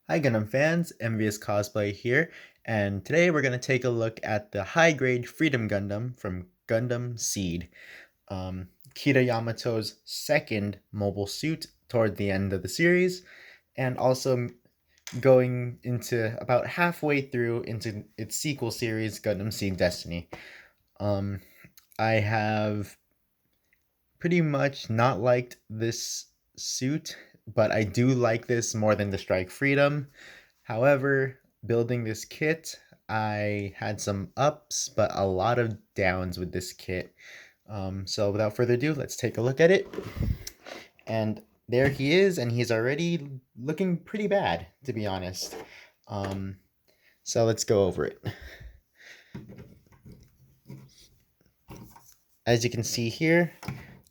Hi Gundam fans, MVious Cosplay here, and today we're going to take a look at the high-grade Freedom Gundam from Gundam Seed, Kira Yamato's second mobile suit toward the end of the series, and also going into about halfway through into its sequel series, Gundam Seed Destiny. Um, I have pretty much not liked this suit, but I do like this more than the Strike Freedom. However, building this kit, I had some ups, but a lot of downs with this kit. So without further ado, let's take a look at it. And there he is, and he's already looking pretty bad, to be honest. Um, so let's go over it. As you can see here,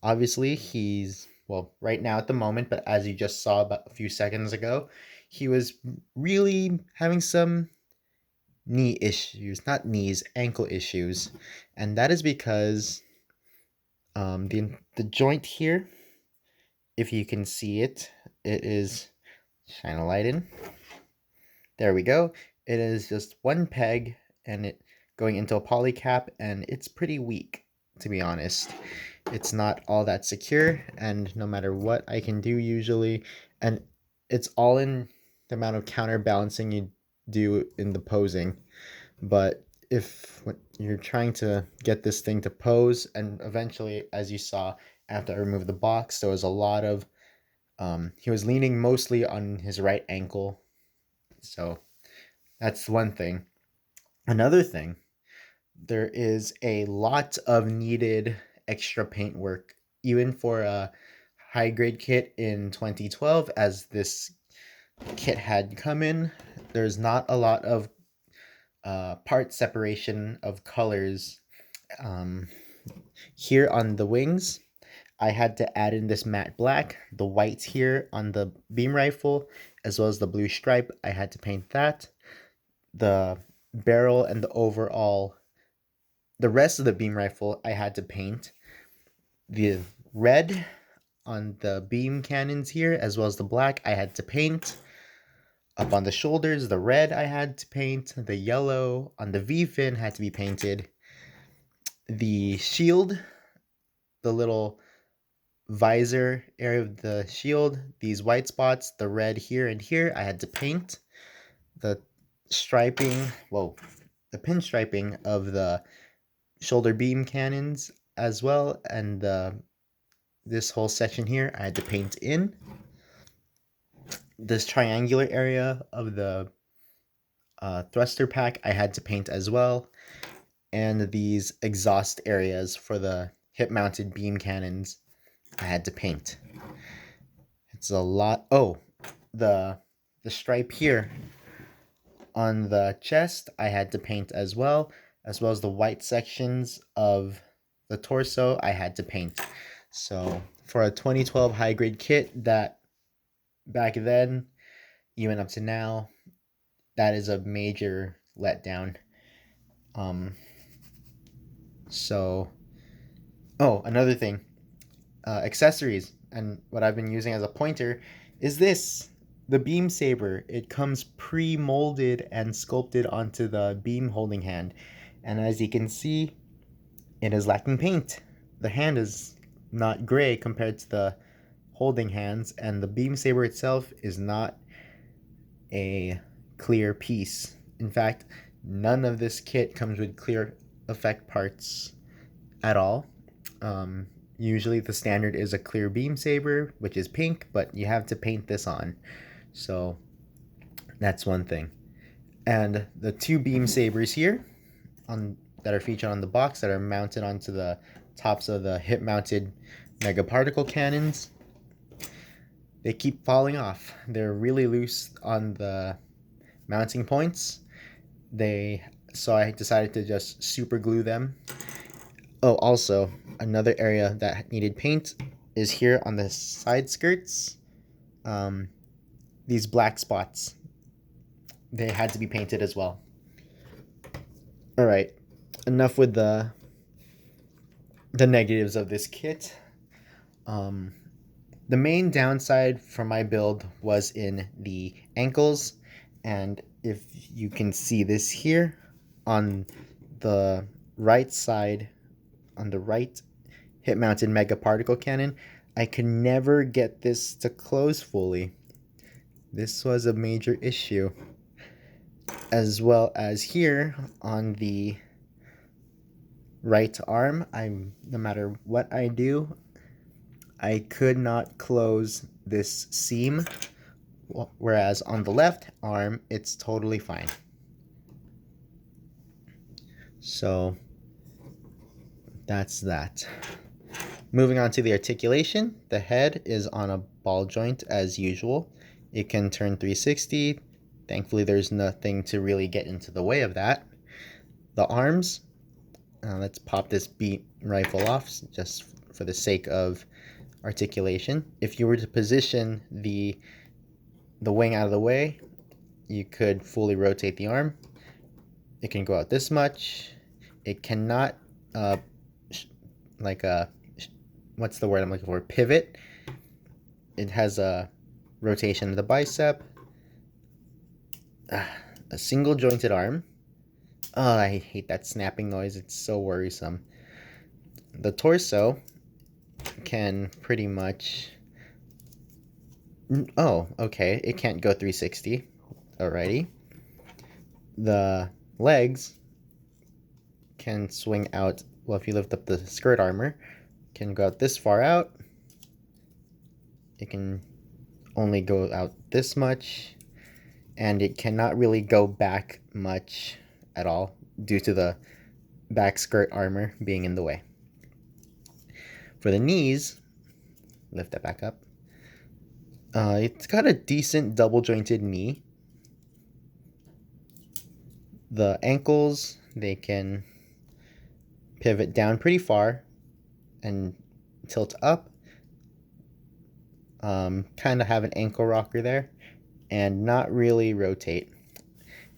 obviously he's, well, right now at the moment, but as you just saw about a few seconds ago, he was really having some knee issues, not knees, ankle issues, and that is because the joint here, if you can see it, it is shine a light in. There we go. It is just one peg, and it going into a poly cap, and it's pretty weak, to be honest. It's not all that secure, and no matter what I can do usually, and it's all in the amount of counterbalancing you do in the posing. But if you're trying to get this thing to pose, and eventually, as you saw, after I removed the box, there was a lot of, he was leaning mostly on his right ankle. So that's one thing. Another thing, there is a lot of needed extra paint work, even for a high grade kit in 2012, as this kit had come in. There's not a lot of part separation of colors. Um, Here on the wings, I had to add in this matte black, the whites here on the beam rifle, as well as the blue stripe. I had to paint that. The barrel and the overall, the rest of the beam rifle, I had to paint. The red on the beam cannons here, as well as the black, I had to paint. Up on the shoulders, the red I had to paint. The yellow on the V-fin had to be painted. The shield, the little visor area of the shield, these white spots, the red here and here, I had to paint. The striping, well, the pinstriping of the shoulder beam cannons as well, and this whole section here, I had to paint in. This triangular area of the thruster pack, I had to paint as well. And these exhaust areas for the hip-mounted beam cannons, I had to paint. It's a lot. Oh, the stripe here on the chest, I had to paint as well as the white sections of the torso, I had to paint. So for a 2012 high grade kit, that back then, even up to now, that is a major letdown. Um, so, oh, another thing, accessories, and what I've been using as a pointer is this, the beam saber. It comes pre-molded and sculpted onto the beam holding hand, and as you can see, it is lacking paint. The hand is not gray compared to the holding hands, and the beam saber itself is not a clear piece. In fact, none of this kit comes with clear effect parts at all. Usually the standard is a clear beam saber, which is pink, but you have to paint this on. So that's one thing. And the two beam sabers here on that are featured on the box that are mounted onto the tops of the hip mounted mega particle cannons, they keep falling off. They're really loose on the mounting points. So I decided to just super glue them. Oh, also, another area that needed paint is here on the side skirts. These black spots, they had to be painted as well. All right, enough with the negatives of this kit. The main downside for my build was in the ankles. And if you can see this here on the right side, on the right hip mounted mega particle cannon, I could never get this to close fully. This was a major issue. As well as here on the right arm, no matter what I do, I could not close this seam, whereas on the left arm, it's totally fine. So that's that. Moving on to the articulation, the head is on a ball joint as usual. It can turn 360. Thankfully, there's nothing to really get into the way of that. The arms, let's pop this beam rifle off just for the sake of articulation. If you were to position the wing out of the way, you could fully rotate the arm. It can go out this much. It cannot, what's the word I'm looking for? Pivot. It has a rotation of the bicep. A single jointed arm. Oh, I hate that snapping noise. It's so worrisome. The torso can pretty much... Oh, okay. It can't go 360. Alrighty. The legs can swing out. Well, if you lift up the skirt armor, can go out this far out. It can only go out this much. And it cannot really go back much at all due to the back skirt armor being in the way. For the knees, lift that back up. It's got a decent double jointed knee. The ankles, they can pivot down pretty far and tilt up. Kind of have an ankle rocker there and not really rotate.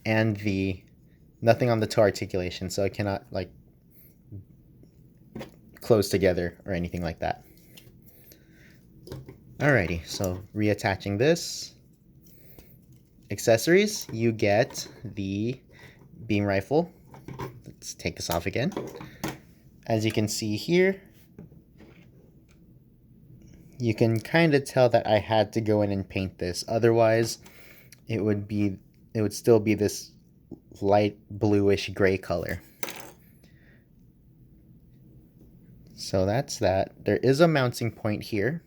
And nothing on the toe articulation, so it cannot like close together or anything like that. Alrighty, so reattaching this. Accessories, you get the beam rifle. Let's take this off again. As you can see here, you can kind of tell that I had to go in and paint this. Otherwise, it would still be this light bluish gray color. So that's that. There is a mounting point here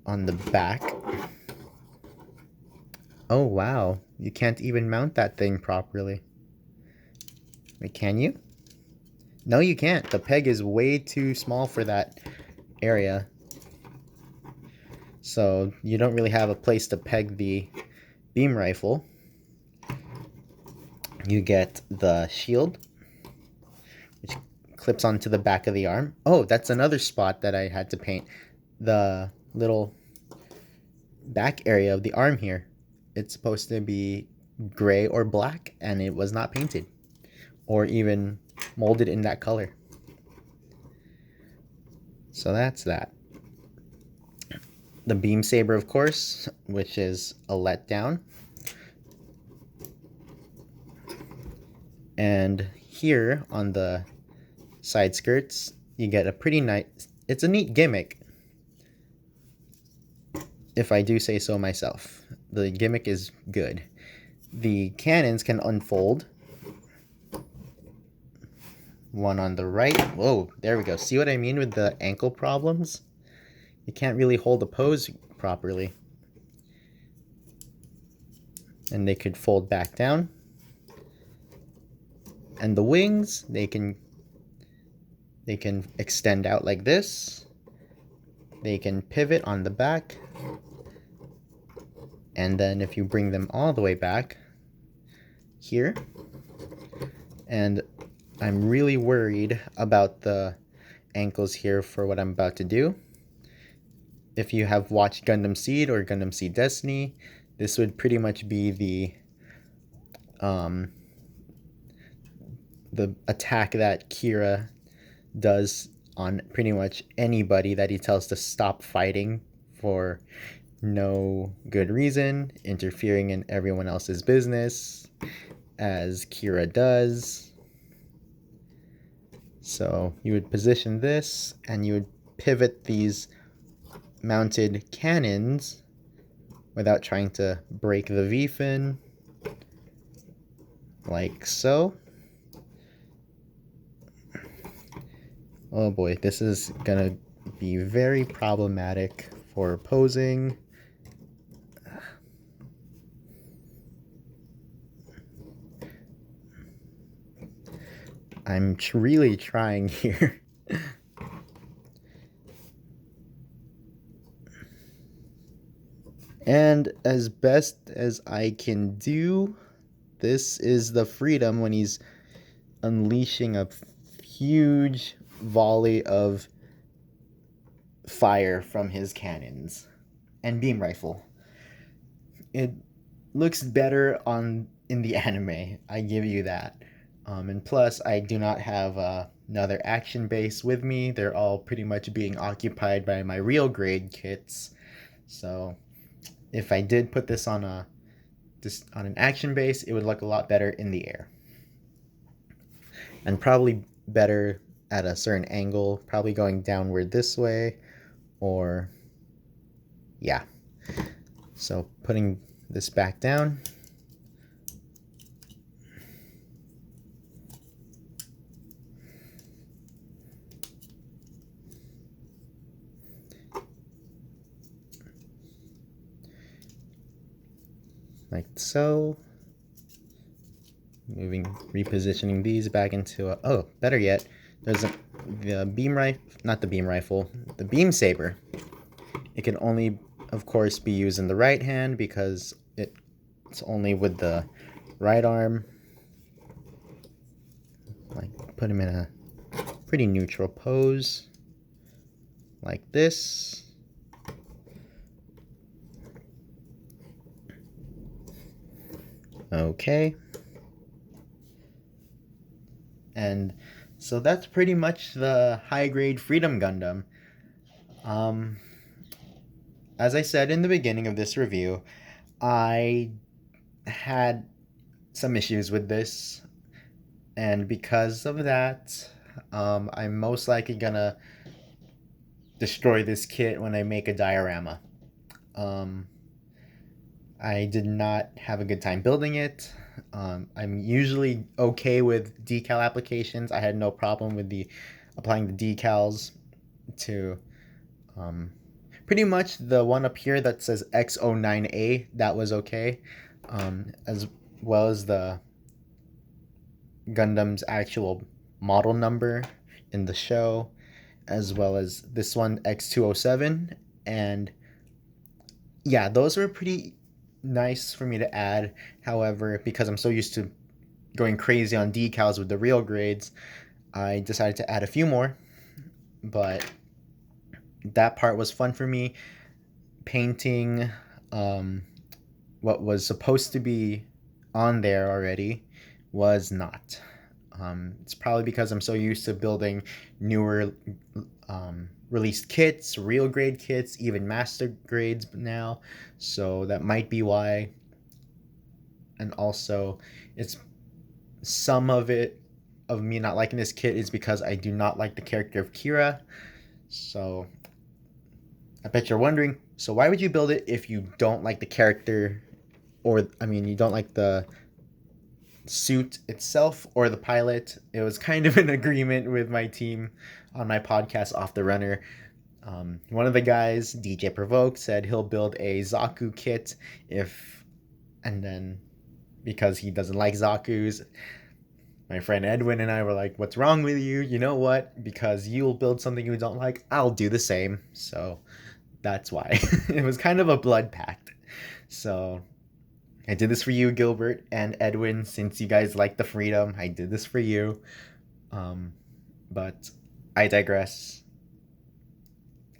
on the back. Oh wow, you can't even mount that thing properly. Wait, can you? No, you can't. The peg is way too small for that area. So you don't really have a place to peg the beam rifle. You get the shield, which clips onto the back of the arm. Oh, that's another spot that I had to paint. The little back area of the arm here. It's supposed to be gray or black, and it was not painted or even molded in that color. So that's that. The beam saber, of course, which is a letdown. And here on the side skirts, you get a pretty nice, it's a neat gimmick, if I do say so myself. The gimmick is good. The cannons can unfold. One on the right. Whoa, there we go. See what I mean with the ankle problems? You can't really hold a pose properly. And they could fold back down. And the wings, they can extend out like this. They can pivot on the back. And then if you bring them all the way back here, and I'm really worried about the ankles here for what I'm about to do. If you have watched Gundam Seed or Gundam Seed Destiny, this would pretty much be the attack that Kira does on pretty much anybody that he tells to stop fighting for no good reason, interfering in everyone else's business, as Kira does. So you would position this, and you would pivot these mounted cannons without trying to break the V-fin, like so. Oh boy, this is gonna be very problematic for posing. I'm really trying here. And as best as I can do, this is the Freedom when he's unleashing a huge volley of fire from his cannons and beam rifle. It looks better in the anime, I give you that. And plus, I do not have another action base with me. They're all pretty much being occupied by my real grade kits. So if I did put this on an action base, it would look a lot better in the air. And probably better at a certain angle, probably going downward this way, or yeah. So putting this back down. Like so. Repositioning these back into a, oh, better yet, there's the beam rifle, not the beam rifle, the beam saber. It can only, of course, be used in the right hand because it's only with the right arm. Like, put him in a pretty neutral pose, like this. Okay. And so that's pretty much the high-grade Freedom Gundam. As I said in the beginning of this review, I had some issues with this, and because of that, I'm most likely gonna destroy this kit when I make a diorama. I did not have a good time building it. I'm usually okay with decal applications. I had no problem with applying the decals to pretty much the one up here that says X09A. That was okay, as well as the Gundam's actual model number in the show, as well as this one X207. And yeah, those were pretty nice for me to add. However, because I'm so used to going crazy on decals with the real grades, I decided to add a few more. But that part was fun for me. Painting what was supposed to be on there already was not. It's probably because I'm so used to building newer released kits, real grade kits, even master grades now. So that might be why. And also, it's some of me not liking this kit is because I do not like the character of Kira. So I bet you're wondering, so why would you build it if you don't like the character, or I mean, you don't like the suit itself or the pilot? It was kind of an agreement with my team on my podcast Off the Runner. One of the guys, DJ Provoke, said he'll build a Zaku kit and then because he doesn't like Zaku's, my friend Edwin and I were like, what's wrong with you? You know what? Because you'll build something you don't like, I'll do the same. So that's why. It was kind of a blood pact. So I did this for you, Gilbert and Edwin, since you guys like the Freedom. I did this for you. But I digress.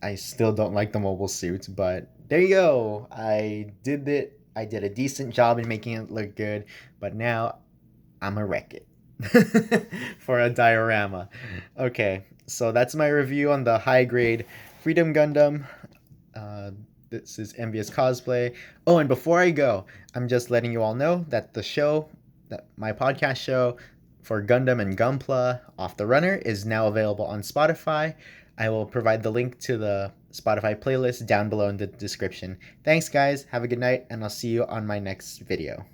I still don't like the mobile suit, but there you go. I did it. I did a decent job in making it look good, but now I'm a wreck it for a diorama. Okay, so that's my review on the high grade Freedom Gundam. This is MVious Cosplay. Oh, and before I go, I'm just letting you all know that my podcast show for Gundam and Gunpla, Off the Runner, is now available on Spotify. I will provide the link to the Spotify playlist down below in the description. Thanks, guys. Have a good night, and I'll see you on my next video.